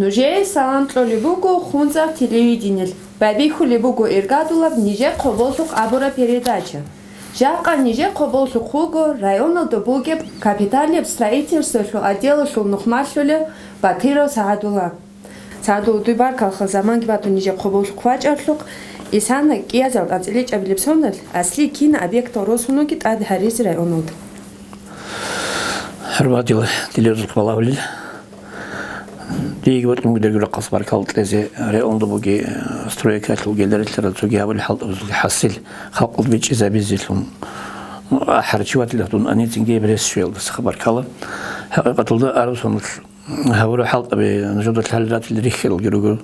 Нуже Салантлолибугу Хунзах телевидение. Бабиху Либугу Иргадулаб ниже Коболсук Абура передача. Жака ниже Коболсук Хугу района Добуге капитале строительства отдела Шулнухмашуле Батиров Саадула. Саадула Дубар колхозаманги бату ниже Коболсук Фачарлук и сана киязал ацелич аблипсонал асли кин объект Росунугит ад Харис районуд. Хрватил телевизор балавлил. Диги вот мы дергура касбар калтлезе районда буги стройка гелеритлер цугиавл халт хасил халк бич изабизилум ахарчват латун анитинге бресшвел خبر кала хакатулда арусун هورو حلقة بنجودة الحلقات اللي ريخل الجروجو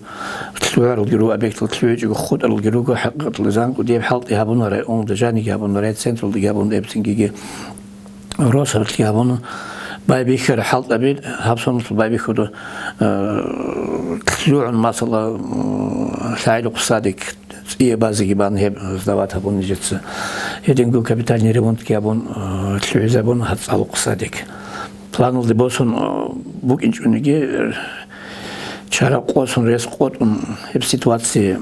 تلوار الجرو أبيك تلويج وخود الجروجو حقة اللزان وديب حلقة هابونا رأون دجاني هابونا رأيت سنترال دجابون ديب سنجيجي روس هابونا باي بيخر حلقة بيد هابسون باي بيخدو تلوع المصلة سعيد قصادك إيه بازي جبان هب زدوات هابون نجتس يدينجو كابيتالني ريمونت كيابون تلوع زابون هتصال قصادك Planul de bosun bugün çünkü çara qosun res qotun hep situatsiya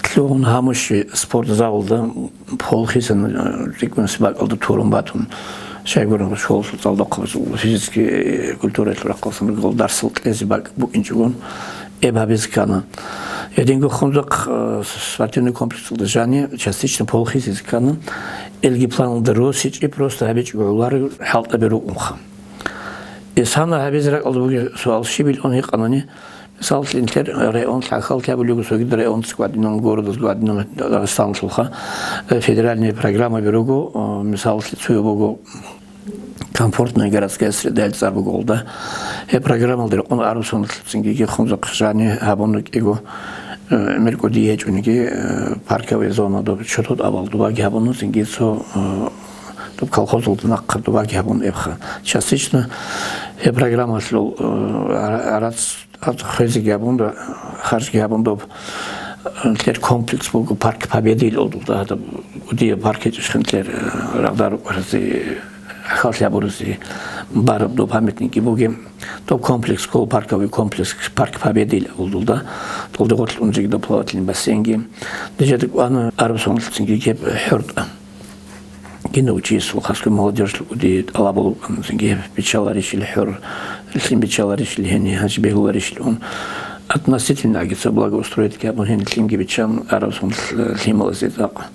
klon hamuş sport zalda polxisen rekons bakaldı turun batun şey görün şol zalda qılır fiziki kulturel raqasın gol darsıl tezi bak bugün çünkü ebabizkana Единго хунзак спортивный комплекс Лжане частично полхизискана элги планул доросич и просто habич голлары халта беру умха. И сана хабизрак албуги суал шибил он иқанани мисал интер район хал табулугу согид район сквадинон города сквадинон Дагестан слуха федеральная программа беругу мисал суебугу комфортная городская среда Эльзарбуголда. И программа для он арусун сингиги хунзак жани хабонук его Меркодиеч униги парковая зона до чотот авалдуба габону сингисо до колхозулдуна кырдуба габон эбха. Частично и программа шло арац от хези габон до харж габон до тер комплекс бугу парк Победы олду да удия парк ечхентлер радар рази Хался Боруси барып до памятники буги топ комплекс кол парковый комплекс парк Победы олдулда толды готлунжиг до плавательный бассейнги дежедик аны арбсон синги кеп хурд кино учись лухаску молодежь уди алабул синги бичалар решили хур лин бичалар решили хени хажбегулар решили он относительно агица благоустроить кебон хен линги бичан арбсон лималазитак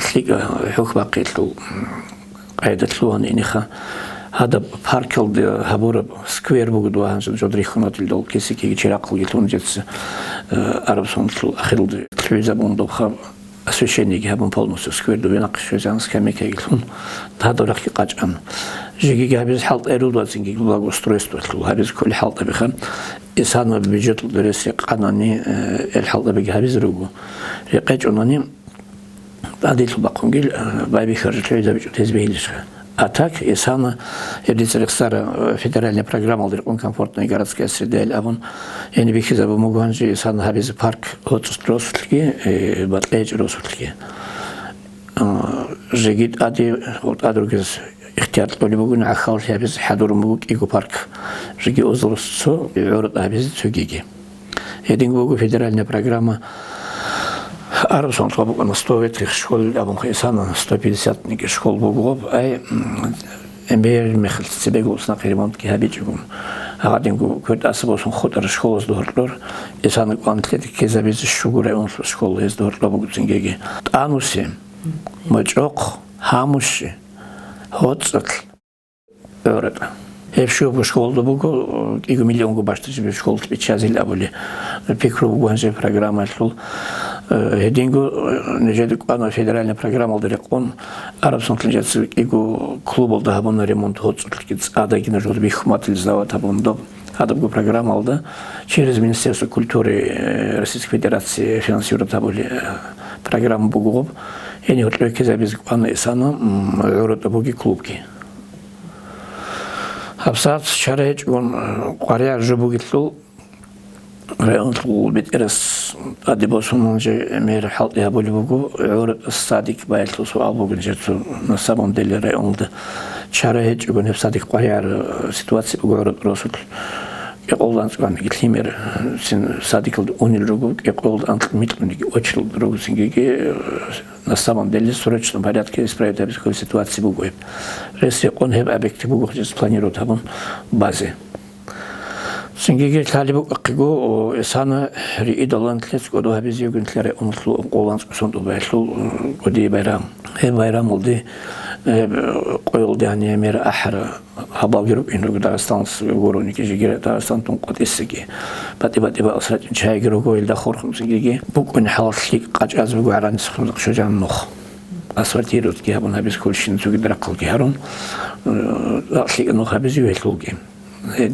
слига хухбакиту Айдатлуан иниха هذا باركل ده هبورة سكوير بوجدوا هنشوف جدري خنات الدول كيسي كي يشرق ليتون جتس عرب صنطل آخر ده تلويزة بوندو خام أسوشيني كي هبون بالنص سكوير ده بيناقش وزان سكامي كي يلون هذا رح يقاج أن جيجي كهبز حالت إيرود سينجي بلاغو ستريس توتلو هبز كل حالت بخم إنسان ما بيجت الدرس قناني الحالت بجهبز روجو يقاج أناني بعديت بقونجيل باي خرج تلويزة بيجت هزبيلش А так, и сама, федеральная программа, он комфортная городская среда, а он, я не бихи забыл, могуанжи, и сам хабиз парк, от стросутки, батлеч росутки. Жигит ади, от адругез, ихтият, то ли могу на ахал, хабиз, хадур могук, иго парк. Жиги озлосцо, и урод хабиз, цугиги. Един могу федеральная программа, Арбсон тобук на 100 школ, абон хисана 150 школ бугоб, ай эмбер мехл себегус на ремонт ки хабичгум. Агадингу курт асбосон хотар школас дортлор, исана квантлет ки забиз шугуре он школ ез дортлор бугуцингеги. Ануси мачок хамуши хотсак örет. Hep şu bu şkolda bu 2 milyon ku başlıcı bir şkol biçazil abuli pikru bu hangi program altul hedingu nejedik ana federalne program aldı rekon Arap Santlıyası ego klub oldu habon remont hotsulkit ada yine jod bir hmatil zavat habon bu program aldı через Министерство культуры Российской Федерации финансирует абuli program bu grup yeni otluk kezabiz ana isana örет bu klubki Абсат чареч он qarya жубугитлу районтул битерес адибосун же мер халт я болубугу ор стадик байлту суал бугун жету на самом деле районда чареч он садик qarya ситуация бугу росут Eqoldan gitlimer sin sadikal onilrugu eqoldan mitlunik ochilrugu singege на самом деле в срочном порядке исправить такую ситуацию бугоеб. Если он хеб объекты бугох здесь планирует табун базе. Сингеге талибу акиго эсана риидалан тлец году хабиз югентлере онлу қоланс сонду байлу годи байрам. Байрам олди qoyuldu yani emir ahra habal girip inrugu Dağıstan goruni ki jigire Dağıstan tunqat essigi bati asrat çay giru goyilda xorxum sigi bu gün halslik qaç az bu aran sıxımlıq şojan nox asfalt yerut ki habun habis kulşin sugidra qıl ki harun aslik nox habis yuhelul ki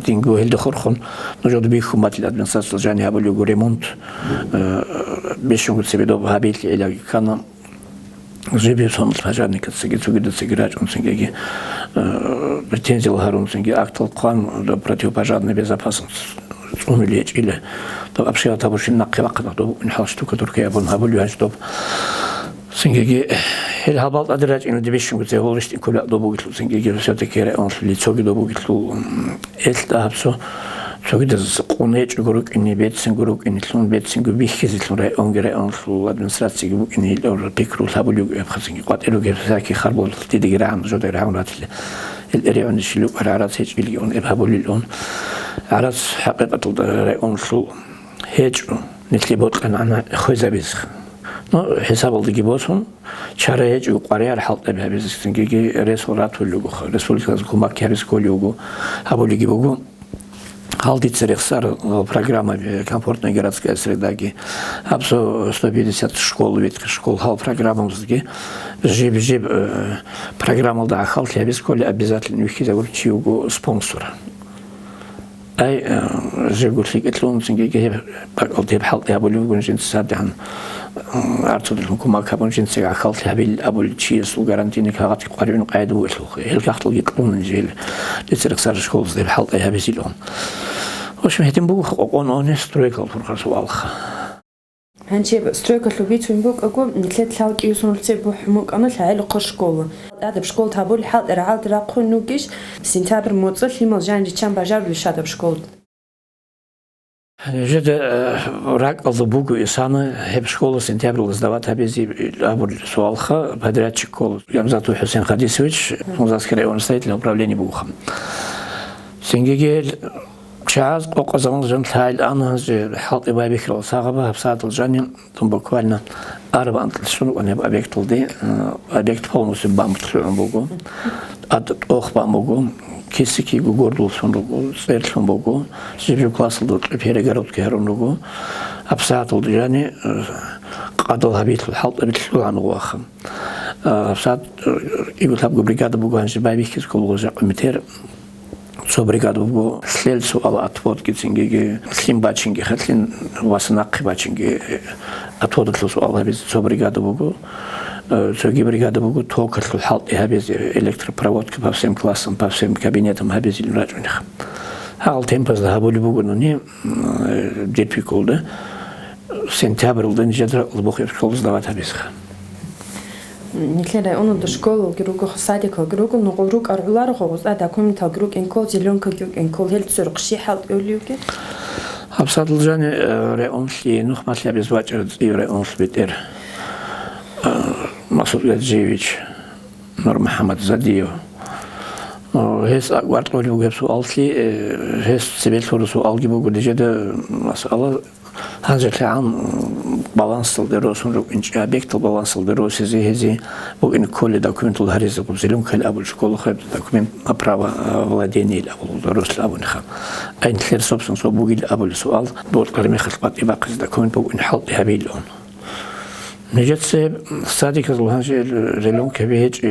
dingo hilda xorxun nojodu bi xumat il administrasyon jani habulu remont 5 gün sebedo habil ila kana Живи сон пожарника цигицугида циграч он сингеги претензии ларун синги актал план до противопожарной безопасности умилечь или то вообще того что нақивақта то нахал штука Турция бон хабулю что сингеги хел хабал адрач ин дивишн гуте холишти кула до бугитлу сингеги все-таки он лицоги до бугитлу эльта хапсо Согидас қонеч гурук ини бетсин гурук ини лун бетсин гу бихизил рай онгере онсу администрации гу ини лор пикру табулю япхасин қателу герсаки харбол тидиграм жода раунатли الريون شلو عرارات هيج مليون إبهابوليلون عرارات حقيقة الريون شلو هيج نتلبوت أنا خوزة بيزخ نو حساب الدقي بوسون شارع هيج وقاري على حلط أبها بيزخ تنجي رسولات ولوجو رسولات كوماك كارس كوليوجو هابوليجي بوجو Халдит церехсар программа комфортная городская среда ги абсо 150 школ ветка школ хал программамызги жеб программалда хал без коли обязательно вихиза урчиуго спонсора ай жегурлик этлон сингеге паколтеп халт ябулугун жинсадан артудл кумак хабун жинсега халт ябил абул чиесу гарантини кагат qaribin qayda bo'ldi el qaxtıl yetqunun jel церехсар школыз деп халт ябизилон В общем, этим был он стройкал фурхасу алха. Ханче стройкал любит вимбук аго нетлет лаут юсунулце бухмук ана лайл қошкола. Ада бшкол табул хал рал рақун нугиш сентябрь моцл химал жанжи чам бажар вишада бшкол. Жеде рак алды бугу исаны хеп школа сентябрь сдавать абези абур суалха подрядчик кол Ямзату Хусейн Хадисович Музасский районный управление бухом. Сингегель Час оказалось, что она же халт и объектил сагaba обсадил Жанин, там буквально арбан, что он объектил де объект полностью бамбук богу, от ох бамбуку, кисики гордул сундуку, сверху богу, себе классил до перегородки харунгу, обсадил Жани, кадал объектил халт объектил ануахам, обсад и вот там бригада богу анжи объектил сколу же комитет со бригаду го сельсу ала отводки цингеге симбачинге хатлин васанак бачинге отводлусу ала без со бригаду го соги бригаду го токатлу халт без электропроводки по всем классам по всем кабинетам без илражуних хал темпас да болу го не депиколда сентябрьден жедра лбохев школ сдавать без Нетлерай он до школы гируго садика гируго нугурук арулар хогус ада коммента гирук энкол зеленка гирук энкол хел цуркши халт өлүгө Абсадыл жане реонсли нухматля без вачер реонс битер Масуд Гаджевич Нур Мухаммад Задиев Хес агвартолу гепсу алсли хес себелтору су алгибу дежеде масала Ханжаклан балансылды росун объектил балансылды росизи хези бugün коле документул харизы кубзелун кал абул школу хаб документ на право владения абул росла абунха айнтлер собственно со бугил абул суал дот карми хатбат ибақыз документ бugün халт хабилон нежетсе садик азлханжи релон кебеч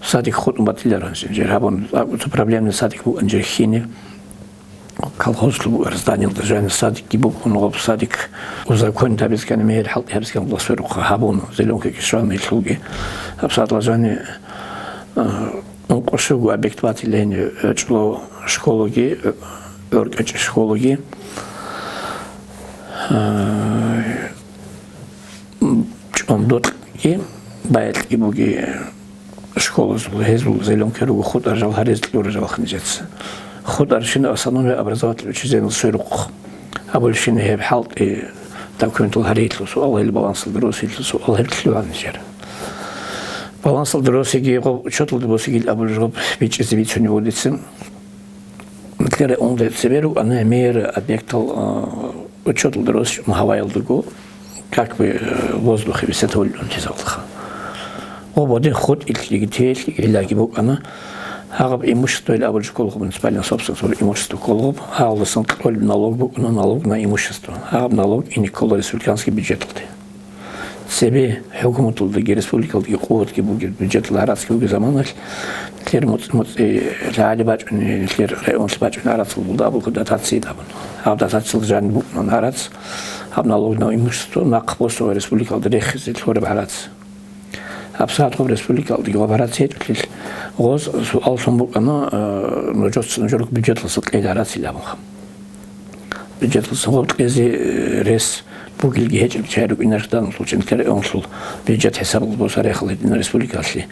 садик хотун батилеран жерабон проблемный садик бу анжерхини колхозлу разданил даже садик гибук он садик узакон табискан мейл халт табискан бласфер хабон зеленка кишан мейлуги абсадла жане он кошугу объект батилени чло школоги örgüç школоги он дот ки байт гибуги школа зеленка ругу ход ажал харез луржал хнижец خودارشين أصلاً أبرزات الشيء السرق أبولشين هي بحالة دكتور الهريت لسؤال البالانس الدراسي لسؤال هرتلو عن الجرا بالانس الدراسي جيغو شطل الدراسي جيل أبولجوب بيج إزبيت شنو وديتسم مثل أنده سبيرو أنا مير أبيكتال شطل الدراسي مهواي الدرجو как бы воздух и вся толь он тизалха. Ободы ход или гитель или гибок она Агаб имущество или абольж колгуб муниципальная собственность имущество колгуб, алласын толь налог на имущество, агаб налог и никола республиканский бюджет. Себе хукуматулдagi республикалдagi quvvatga bo'lgan byudjetlarasiga bo'lgan zamonlar reali bajunlar rayonli bajunlarasi bo'ldi, bu dotatsiya bo'ldi. Dotatsiya jarni bu narat, налог на имущество на qvosto республикалдagi rexizit ko'rib alats. Абсолютно республикалдagi operasiya Роз алсын бұл ана нұжық бюджетлісі қидарасыйла бұға. Бюджетлісі ғобыт кезі рес бұл келге хечіп чайрық инарықтан ұлчынкері оңсыл бюджет хесабыл болса рейхылайдың республикасы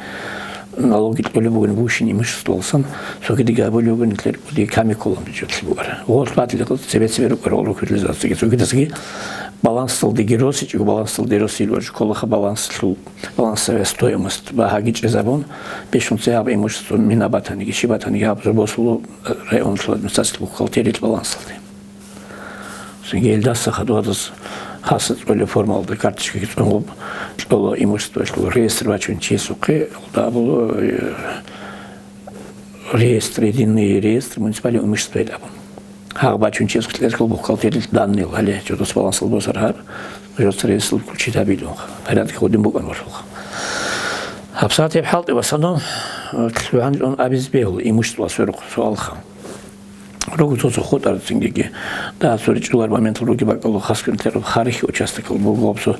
налогит өлі бүгін бұл үшін имущество олсан, соғыдыға бөлі бүгінлер бұды камик олон бюджетлі бұғар. Оғыз батылығы себет-себері көрі күрілізатсыға. Соғыдысыға баланстыл дегеросы, чего баланстыл деросы или уже колоха балансовая стоимость багагич забон, пешунцы об имущество минабатаники, шибатаники, обзорбосулу район администрации бухгалтерии балансовый. Сингельдаса ходуадас хасад или формалды карточки, что имущество, что реестр бачун чесуки, да было реестр, единый реестр муниципального имущества дабон. Бачун чесуклеркал бухгалтерии данные, але что-то с балансом босархар, что-то реестр включить обидел, порядок ходим буквально вошел. Абсолютно бхалты в основном он обезбил имущество сверху суалха. Руку тот ход артингеги, да, соричулар момент руки бакалу хаскинтер харихи участок был обсу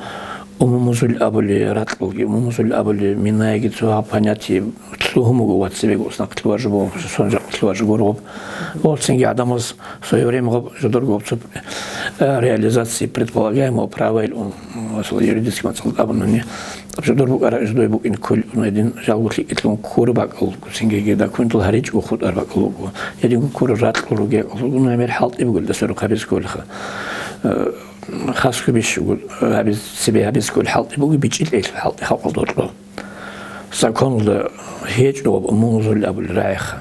умумузуль абули ратлуги, умумузуль абули минайги цуа понятие тлухумугу от себе гуснак тлуажбо, сонжак тлуажгурб. Вот синги адамыз в свое время жодоргобцу реализации предполагаемого права или он юридическим отцелдабанными. Жодорбук араждой бук инколь один жалгутлик итлун курбак алгу сингеги да кунтул харич ухуд арбак алгу. Един кур ратлуги алгу номер халт ибгул да сору кабис колха. خاص كبيش يقول هبز سبي هبز كل حلط يبغى بيجي ليش حلط حلط دور سكون له هيج لو موزل أبو الرايخ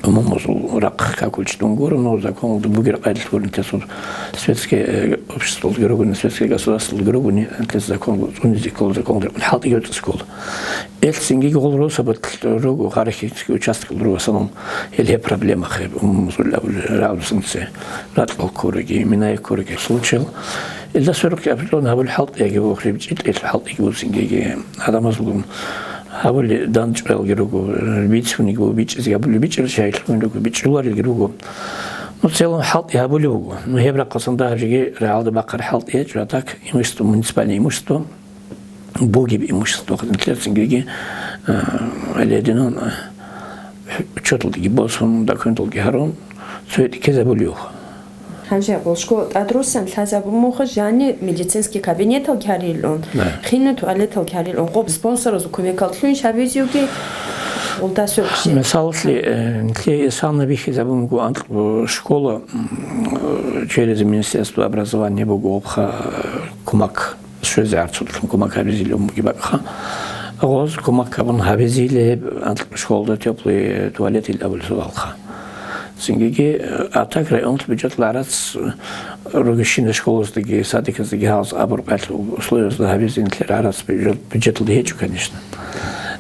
موزل رق كأكل شتونغور نو سكون له بقى قاعد تقول أنت صور سويتسكي أبشتول جروبني سويتسكي قصواصل جروبني أنت سكون ونزي كل سكون الحلط يجوت سكول السنجي يقول روسا بتروجو خارجي участок روسا نم اللي проблема خيب موزل أبو الرايخ سنسي راتل كورجي مناي كورجي случай إلا سرق أبلون هذا الحلط يجي وخرب جيت الحلط يجي وسنجي هذا مظلوم هذا دانش الجروجو البيتش ونيجو بيتش زي قبل البيتش الشاي ونيجو بيتش لوار الجروجو نتصلون حلط يهبوا لوجو نهبر قصن ده جي رعاد بقر حلط يجي راتك يمشتو منسباني يمشتو بوجي بيمشتو خدمة سنجي اللي دينون شطل تجي بوسهم دا كنتل جهرون سويت كذا بليوه Ханжа болшко адрусан лазаб мохо жани медицинский кабинет алгарилон. Хинну туалет алгарилон. Гоб спонсор з комекалтлун шабизюги улдасурши. Mesela санна бихи забунгу ант школа через Министерство образования бугобха кумак шезарцут кумак абизилом гибакха. Роз кумак кабан абизиле ант школда теплый туалет или абулсуалха. Сингеги атак район бюджетларас рогишин школаздagi садиказдаги хаус абурбал условиязда хабизинтлер арас бюджетлди хечу, конечно.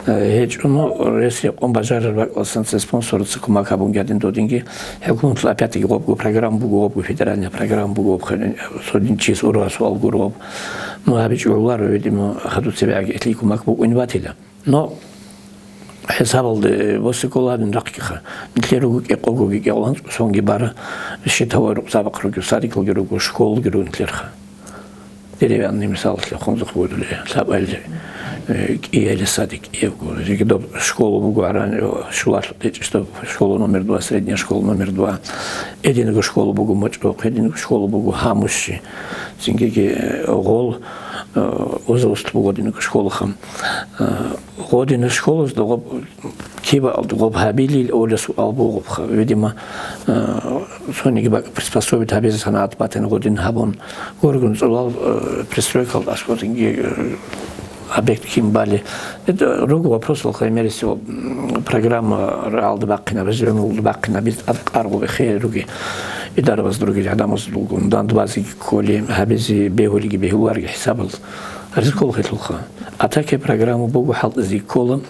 Хечу, но если он бажарар бакласан спонсорцы кумака бунгадин додинги, хекунт опять-таки гобгу программу бугобгу федеральная программа бугобгу содин чиз урасу алгуроб. Ну абич улар видимо хадут себя этли кумак буг инватиля. Но حسابل وسکولادن رقیقه نتیروگی اقوگی گلان سونگی باره شتاور سابق روگی سادیکل گروگو شکول گرو نتیرخه دیروان نمیسال خونزخ بودلی سابل ایالی سادیک ایوگو جیگدو школу бугуаран шулар что школу номер 2 средняя школа номер 2 единую школу бугу мочок единую школу бугу хамуши сингеги гол Озост годинок школахам. Година школы сдогоб тиба алдогоб хабили олесу албогобха. Видимо, сониги приспособит хабиз санаат батен годин хабон. Горгун золал пристройкал асхотинги объект Кимбали. Это другой вопрос, например, если программа реалды бакина, развернула бакина, без аргу хей другие. И даже вас другие, адамус другун, дан двадцать коли, хабизи бегулиги бегуларги хисабл. Рискол хитлуха. А такие программы богу халт зикола.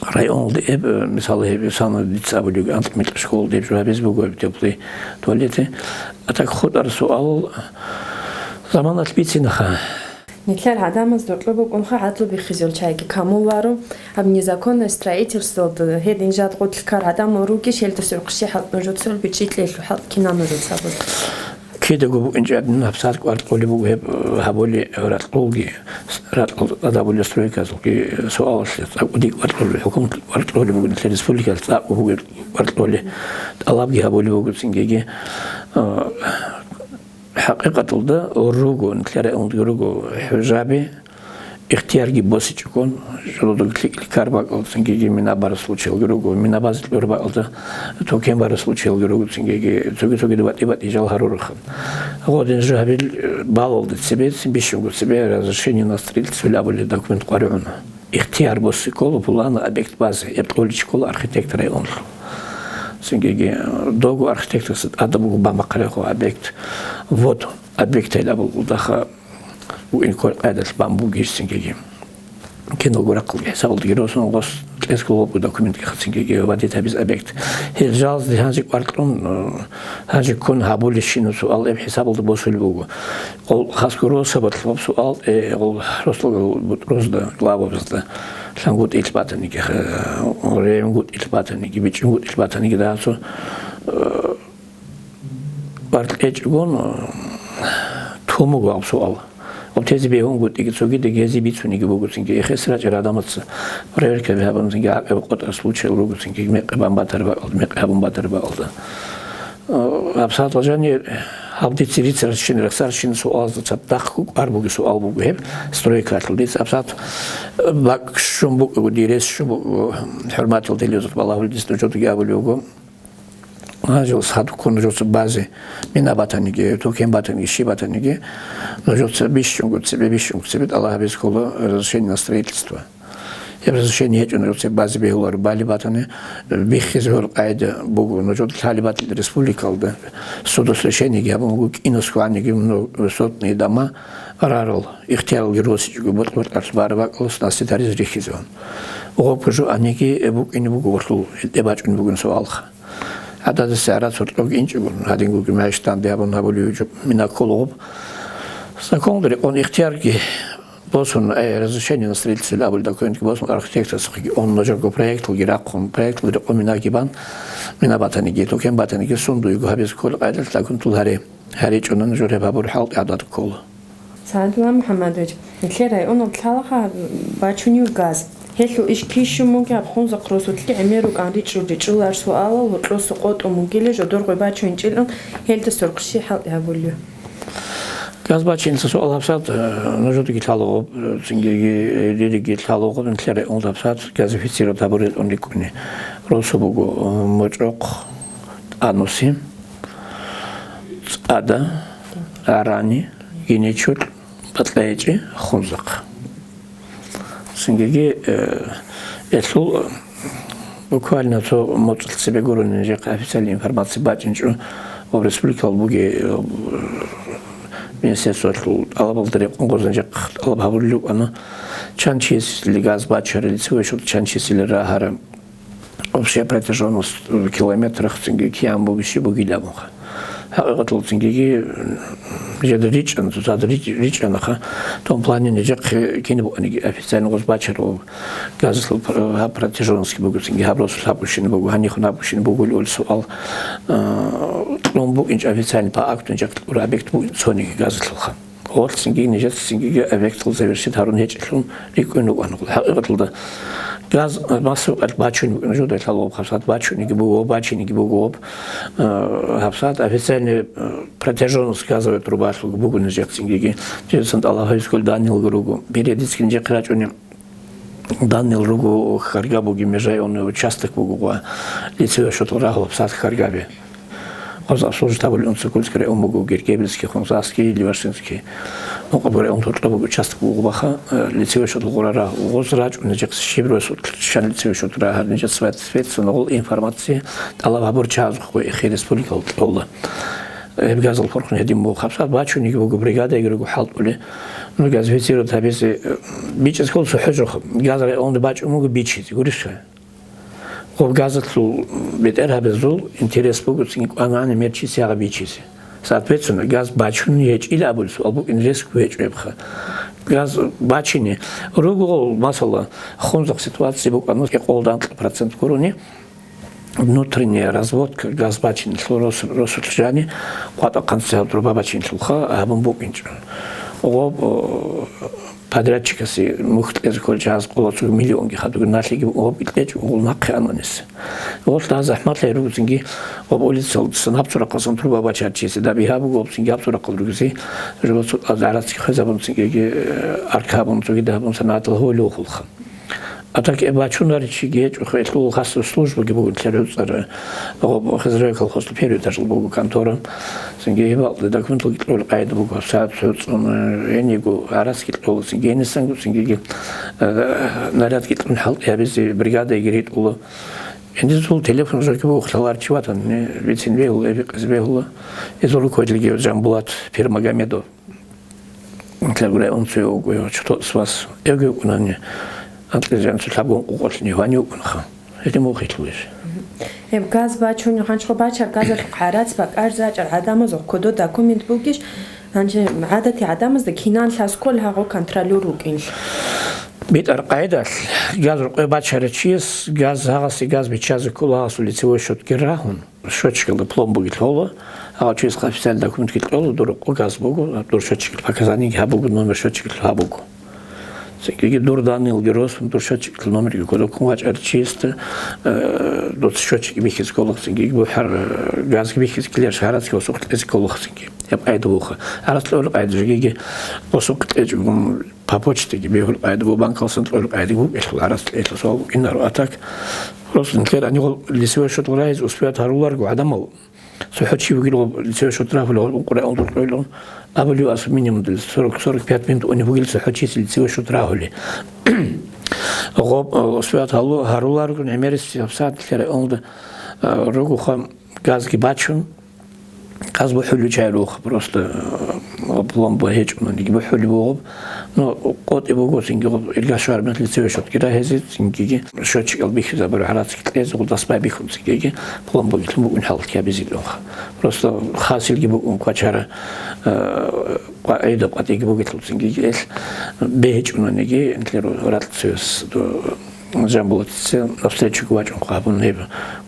Район деб, мисалы саны дитсабулюг, антмит школ деб, хабиз богу теплые туалеты. А так ходар суал заман отпитинаха. Нетлер адамыз дотлобок онха атлоби хизолчайги камулару об незаконное строительство хедин жадгутлкар адам руки шелтер сөркши халт ножотсол бичитлейлу халт кинаножот сабыл. Кедегу инжадын апсат квартоли бугеб хаболи ратлуги радабули стройка зуки суалшлет уди квартоли хукум квартоли бугын республика бугер квартоли алабги хаболи бугын сингеги حقيقة ده الرجوع نتلاقي عند الرجوع حجابي اختيار جبوسي تكون جلود الكاربا أو تنجي من أبار سلوتشيل الرجوع من أبار الكاربا أو توكين بار سلوتشيل الرجوع تنجي توكي دوات يجال هرورخ هو دنجابي بالول دتسبيت سبيشون دتسبيت разрешение на строительство лабали документ قارئنا اختيار بوسي كله بلان объект базы يبتقول شكل архитектор يوم Сингеги долго архитектор адабу бамакарехо объект вот объект лабу даха у инкор адас бамбуги сингеги кино горакл сабул гиросон гос эсколоп документ сингеги вадит абиз объект хелжалз диханжи квартлон хажи кон хабули шину суал эб хисабул босулбугу ол хаскуро сабатлоп суал ол ростол розда главовзда Шангут ильбатаники, Ремгут ильбатаники, Бичунгут ильбатаники, да, so Бартлечгон Томугу абсуал. Обтези бегунгут и цоги де гези бицуники бугутинги, эхесрач радаматс, проверка бехабанзинги, акэбкот случай ругутинги, мекэбан батарба алда. Абсат лажани Абдити рицарчин рексарчин суал за цаптахку арбуги суал бугеб стройка атлдис абсат бак шумбук дирес шумбук хурматил делизот балавул дисточот гавулуго ажил саду конжот базе минабатаниге токен батаниге шибатаниге ножот бишчунгут себе Аллах без кола разрешение на строительство. Я разрешение эти ножот базе бегулар бали батане бихизор айда богу ножот халибат республика алда судосрешение я могу иносхуаники высотные дома рарал ихтиал геросичку вот арсбарва колосности тарис рихизон огопжу аники эбук инбук ортул дебачун бугун суалха Ада сара сортлог инчугун хадингу гмаштан дебон хабулюжу минаколоб Сакондри он ихтиарги Босун разрешение на строительство лабуль документ босун архитекторский он ножерго проект гиракон проект минагибан минабатаниги токен батаниги сунду юго хабис кол айдал такун тулари харичунан журе бабур халт адат кол Саадула Мухаммадович эклерай он тлалаха бачуню газ хелу ишкишумуги абхун закросутлки амерук анричурдичулар суала лотросу кот омугиле жодорго бачунчилун хелте соркши хал ябулю Газбачин суал абсат ножот гиталого сингеги лири гиталого нтлере он абсат газифицира табурет он ликуни рособуго мочок ануси ада арани гинечут батлаечи хунзак сингеги эсул буквально то моцл себе горунен же официальной информации бачинчу в республике Албуги Министерство алабалдыры қоңғоздан жақ алаб хабырлық аны чанчесілі газ бачары лицевой шут чанчесілі рахары общая протяженность в километрах цинги киям богищи богиля муха хақиқатыл цингиги жеді ричан тузады ричанаха в том плане не жақ кені бұғаны официально ғоз бачары газыл протяженность богу цинги хабросу хабушины богу ханиху набушины богу өлсу ал он был официально по акту объект был соник газлха. Вот сингиг не жет сингиг объект завершит харун хечлун рикуну ванул. Хакыгатылда газ массу бачун жуда талоб хасат бачун не бугоб хасат официальная протяженность газовой трубы бугу нежексингеги жесент Аллах исколь данил гругу периодически не крачуне данил ругу харгабу гимежай он участок бугу лицевой шотлрах хасат харгабе служит табель он циркульский район бугу геркебельский хонзаский ливашинский ну кабуре он тут бугу участок бугу баха лицевой шотлгурара возрач он нежекс шиброс шан лицевой шотлрах нежекс соответственно all информации дала вабор час хуй хи республика толла بجاز الفرق نديم بو خمسات باتشو نيجي بو بريغادا يجرو حالط بولي نو جاز فيتيرو تابيس بيتش كل سو حجو جاز اون دي باتشو مو بيتشي يقولش هو جاز تو بيتر هبزول انتريس بو سين انا ميرشي سيغا بيتشي соответственно газ бачун еч или абулс албу инрес квеч ребха газ бачини ругол масала хонзак ситуации бу каноски колдан процент корони внутренняя разводка газ бачин росутлжани квата канцел труба бачин сулха абун букинч о подрядчика си мухтлез колчас колосу миллионги хаду нашлиги обитлеч улнак ананес вот та захматле ругинги об улицал снапчура касан труба бачачиси да бихабу гопсинги апсура колругиси жогосу азаратски хазабунсиги аркабун тугидабун санатл холухулха А так и бачунар чигеч, ухветлу хасу службу гибу тлерюцер, хазрей колхозу период ажил богу контора, сингеевал документал гитлор айда богу сад сюцун энигу арас гитлол сингени сангу сингеги наряд гитлон халт я без бригада игрит уло. Энди зул телефон жаки богу хлалар чиватан, вецин веул эвик избегула, изолу койдилги Жамбулат Пирмагомедов. Тлергуре он цуёгу, что с вас эго унане. Антлежан слабон уголни ваню кунха. Это мохитлуш. газ бачун ханчхо бачар газал харац бак арзач адамаз кодо документ бугиш анче адати адамаз да кинан ласкол хаго контролер угин. Бит арқайда газ бачар чиз газ хагас газ бичас кулас лицевой счет герахун. Счетчик пломбу гитлола, а через официальный документ гитлола дурак газ бугу, дур счетчик показаний хабугу номер счетчик хабугу. Сиги дур данил герос, дур счетчик номер кодо кумач арчист, дот счетчик бихис колох сиги бухар газ бихис клер шаратски осук лез колох сиги. Я айду уха. Араслор айду жиги осук эжгум по почте бегул айду банкал централ айду эшло арасл эшло сол иннар атак. Просто клер они лицевой счет лайз успеют харуларгу адамал. Сухачи выиграл лицевой счет трафил, Куран дуртойлон. Аболю ас минимум 40-45 минут они выиграли сухачи лицевой счет трафили. Гоб успеют харуларгу немерести обсад клер он ругуха газги бачун. Газ бухулю чайрух просто пломба хеч он не бухулю бог. Но код его госинги иргашвар мет лицевой счет кида хезит синги счетчик албих забер харатский лез он даспай бихун синги пломба гитлму он халт я безилох. Просто хасил гибу он квачара айда патиги богитлу синги эл беч он неги энтлеру рацис до Жамбулатсе навстречу квачун хабун неб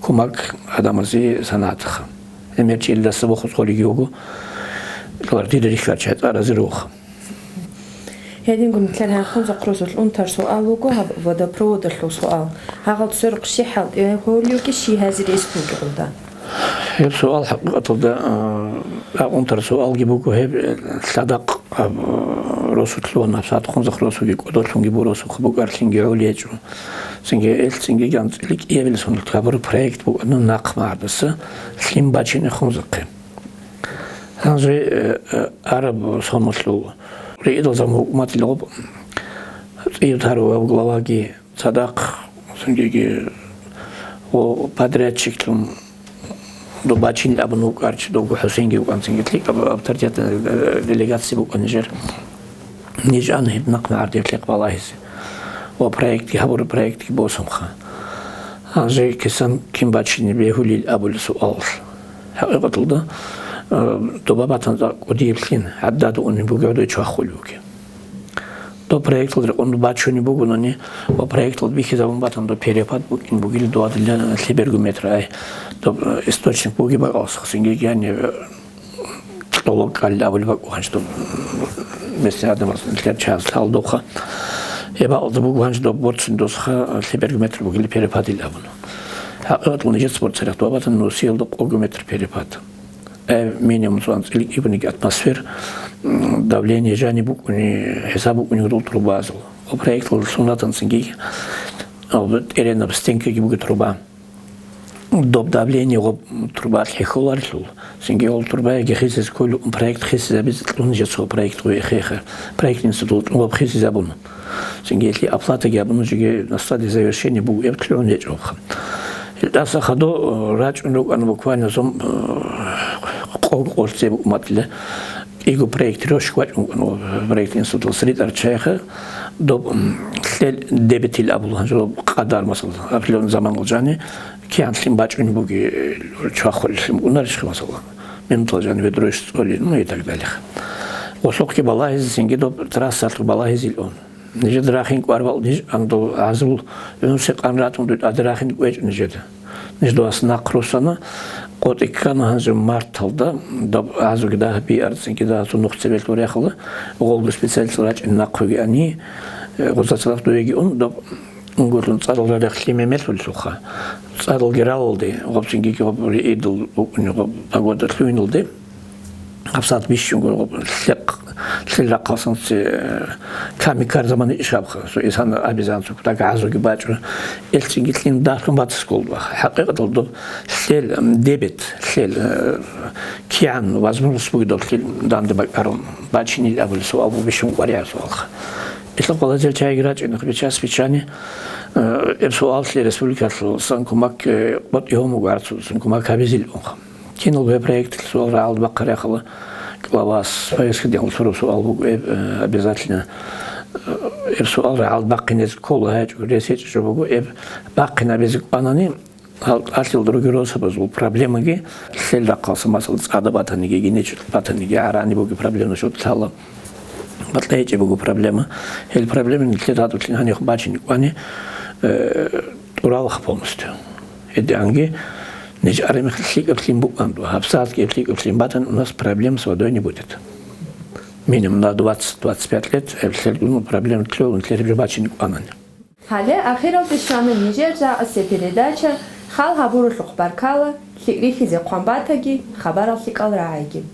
кумак адамази санатха. Эмерчи илда сабоху схолигиогу лорди дерихачат аразирух. Един гомтлер хахан зақрус унтар суалуго водопровод суал. Хагал сөрк шихал холюки ши хазир испугында. Хеп суал хакыгатылда унтар суал гибуго хеп садак росутлуна напсат хон зақрусуги кодолунги боросу хбугарсинги олечу. Синге элсинге ганцлик евелсон табыр проект бу нақмардысы слим бачине хон зақы. Ханжи араб сонуслу Приедал за матлоб, и второго главаги садак, сингеги о подрядчик там до бачин абну карч до Хусейнги уган сингетлик авторитет делегации буканжер нижан хиднак мардетлик балайс. О проект хабур проект босамха. Ажи кисан ким бачин бехулил абул суал. Хакыгатылда Добавatan da odiyevlin haddad onu bu gördüğü çok xuluki. Do proyektler onu başını bugunani o proyektler bir zaman batan do periyapad bugün bugün doğadıyla libergometre do istoçnik bu gibi olsun yani lokal level bak o işte mesela adamın çağız aldığı Алды буган ждо борцын досха либергметр бугили перепадил абуну. Хакыгат уны жет спорт сарак туабатын но сиелдық огометр перепад. Минимум суанцилик ибник атмосфер давление жани букуни хесабу уни гдул труба азыл. О проект был сунатан синги. Эрена бстенка гибуги труба. Доп давление го труба хехолар сул. Синги ол труба гехисес колу проект хисес абиз уни жет со проект го хеха. Проект институт го хисес абуну. Синги если оплата габуну жиге на стадии завершения бугу эвклён нечох. Даса хадо рач ну буквально зом колце матле иго проект рошкват проект институт сритар чеха до сел дебетил абулхан жо кадар масал апилон заман олжани кианслим бачун буги чахолсим унариш масал мен толжани ведрош соли ну и так далее. Осокки балайз синги до трасса балайз он Нижет драхин кварвал ниж андо азул өнсек анратун дут адрахин квеч нижет. Ниждо асна кросана кот иккан ханжы марталда да азуги да би арцинки да сунук цебел туряхлы голду специалист врач на куги они государственных дуеги он да унгурун царал рахлиме метулсуха. Царал гералды гопсинги ки идул погода тлюйнылды. Апсат бишчунгу слек слек қалсаңсы камикар заманы ишабха со исан абизансу так азуги бачу элсингитлин дахын батыс колду хакыйкат олду сел дебет сел киан возможность будет данды бакарон бачини абыл со абу бишун вариа соалха если положил чай играть на хбича спичани эпсуал сли республика санкумак вот его мугарцу санкумак абизил кинул проект суалра албакаряхала главас происходил суал обязательно суалра албакинез кола ресеч чтобы бакина без бананы асил другой раз был проблемы ги сельда қалса масал Саадула Батировге генечил Батировге арани буги проблемы что тала батлейте буги проблема эл проблемы не следат от линханих бачини они уралах полностью это анги Ниж аремих сликаплим буканду, абсадки сликаплим батан у нас проблем с водой не будет. Минимум на 20-25 лет проблем тлёвым тлеребачиник анан. Хале ахирал тишаны Нижер за асе передача хал хабуру лухбаркала ликрихизе қомбатаги хабар алсикал раайги.